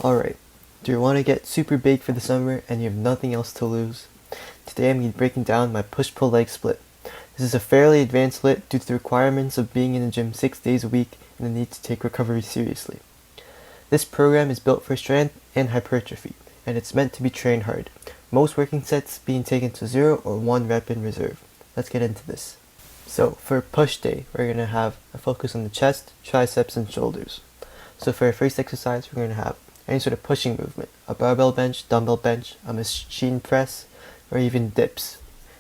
Alright, do you want to get super big for the summer and you have nothing else to lose? Today I'm going to be breaking down my push-pull leg split. This is a fairly advanced split due to the requirements of being in the gym 6 days a week and the need to take recovery seriously. This program is built for strength and hypertrophy, and it's meant to be trained hard, most working sets being taken to 0 or 1 rep in reserve. Let's get into this. So for push day, we're going to have a focus on the chest, triceps, and shoulders. So for our first exercise, we're going to have any sort of pushing movement, a barbell bench, dumbbell bench, a machine press, or even dips.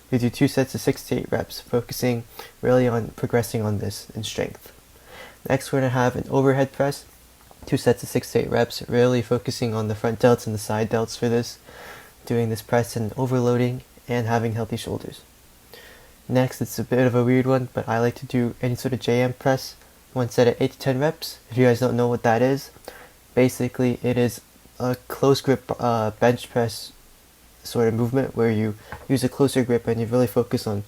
We do 2 sets of 6 to 8 reps, focusing really on progressing on this in strength. Next, we're going to have an overhead press, 2 sets of 6 to 8 reps, really focusing on the front delts and the side delts for this, doing this press and overloading and having healthy shoulders. Next, it's a bit of a weird one, but I like to do any sort of JM press, 1 set of 8 to 10 reps. If you guys don't know what that is, basically it is a close grip bench press sort of movement where you use a closer grip and you really focus on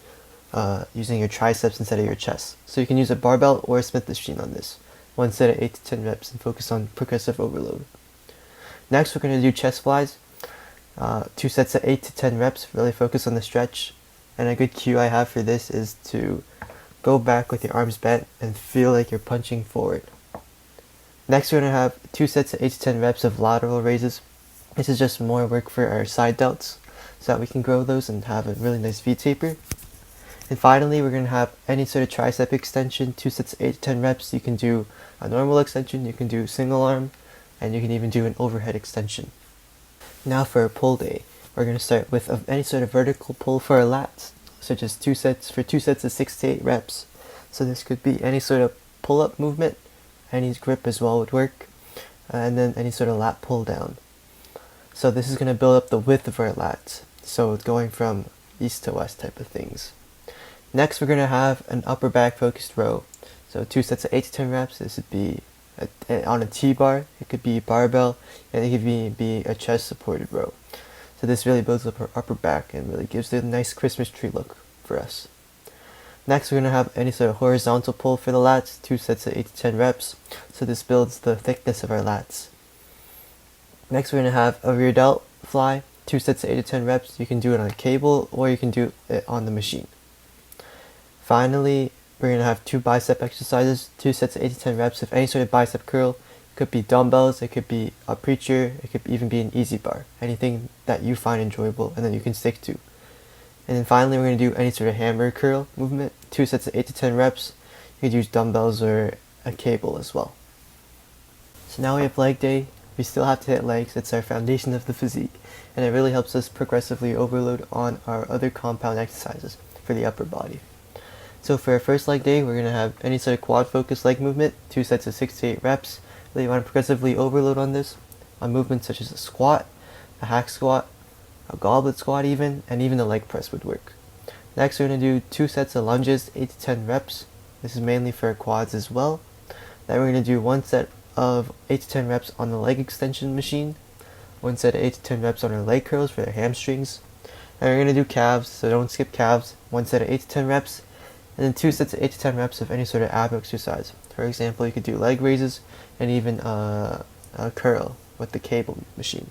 using your triceps instead of your chest. So you can use a barbell or a Smith machine on this. 1 set of 8 to 10 reps and focus on progressive overload. Next, we're going to do chest flies. 2 sets of 8 to 10 reps, really focus on the stretch. And a good cue I have for this is to go back with your arms bent and feel like you're punching forward. Next, we're going to have 2 sets of 8 to 10 reps of lateral raises. This is just more work for our side delts so that we can grow those and have a really nice V-taper. And finally, we're going to have any sort of tricep extension, 2 sets of 8 to 10 reps. You can do a normal extension, you can do single arm, and you can even do an overhead extension. Now for a pull day, we're going to start with any sort of vertical pull for our lats, such as 2 sets of 6 to 8 reps. So this could be any sort of pull-up movement, any grip as well would work, and then any sort of lat pull down. So this is going to build up the width of our lats, so it's going from east to west type of things. Next, we're going to have an upper back focused row. So 2 sets of 8 to 10 reps. This would be on a T-bar, it could be barbell, and it could be a chest supported row. So this really builds up our upper back and really gives it a nice Christmas tree look for us. Next, we're going to have any sort of horizontal pull for the lats, 2 sets of 8 to 10 reps. So this builds the thickness of our lats. Next, we're going to have a rear delt fly, 2 sets of 8 to 10 reps. You can do it on a cable or you can do it on the machine. Finally, we're going to have 2 bicep exercises, 2 sets of 8 to 10 reps of any sort of bicep curl. It could be dumbbells, it could be a preacher, it could even be an easy bar. Anything that you find enjoyable and that you can stick to. And then finally, we're going to do any sort of hammer curl movement, 2 sets of 8 to 10 reps. You could use dumbbells or a cable as well. So now we have leg day. We still have to hit legs. It's our foundation of the physique, and it really helps us progressively overload on our other compound exercises for the upper body. So for our first leg day, we're going to have any sort of quad focused leg movement, 2 sets of 6 to 8 reps. Really want to progressively overload on this, on movements such as a squat, a hack squat, a goblet squat even, and even a leg press would work. Next, we're going to do 2 sets of lunges, 8 to 10 reps. This is mainly for our quads as well. Then we're going to do 1 set of 8 to 10 reps on the leg extension machine, 1 set of 8 to 10 reps on our leg curls for our hamstrings. And we're going to do calves, so don't skip calves, 1 set of 8 to 10 reps, and then 2 sets of 8 to 10 reps of any sort of ab exercise. For example, you could do leg raises and even a curl with the cable machine.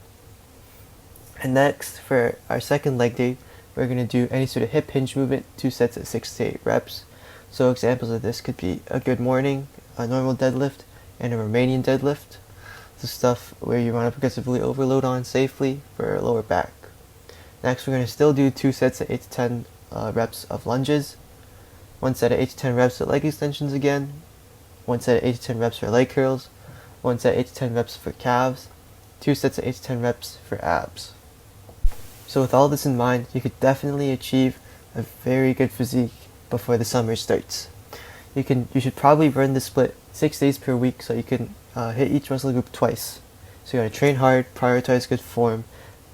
And next, for our second leg day, we're going to do any sort of hip hinge movement, 2 sets of 6 to 8 reps. So examples of this could be a good morning, a normal deadlift, and a Romanian deadlift. The stuff where you want to progressively overload on safely for our lower back. Next, we're going to still do 2 sets of 8 to 10 reps of lunges, 1 set of 8 to 10 reps of leg extensions again, 1 set of 8 to 10 reps for leg curls, 1 set of 8 to 10 reps for calves, 2 sets of 8 to 10 reps for abs. So with all this in mind, you could definitely achieve a very good physique before the summer starts. You should probably run the split 6 days per week so you can hit each muscle group twice. So you gotta train hard, prioritize good form,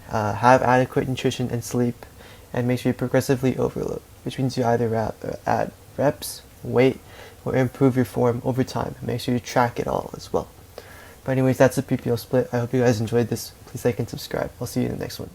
have adequate nutrition and sleep, and make sure you progressively overload, which means you either add reps, weight, or improve your form over time. Make sure you track it all as well. But anyways, that's the PPO split. I hope you guys enjoyed this. Please like and subscribe. I'll see you in the next one.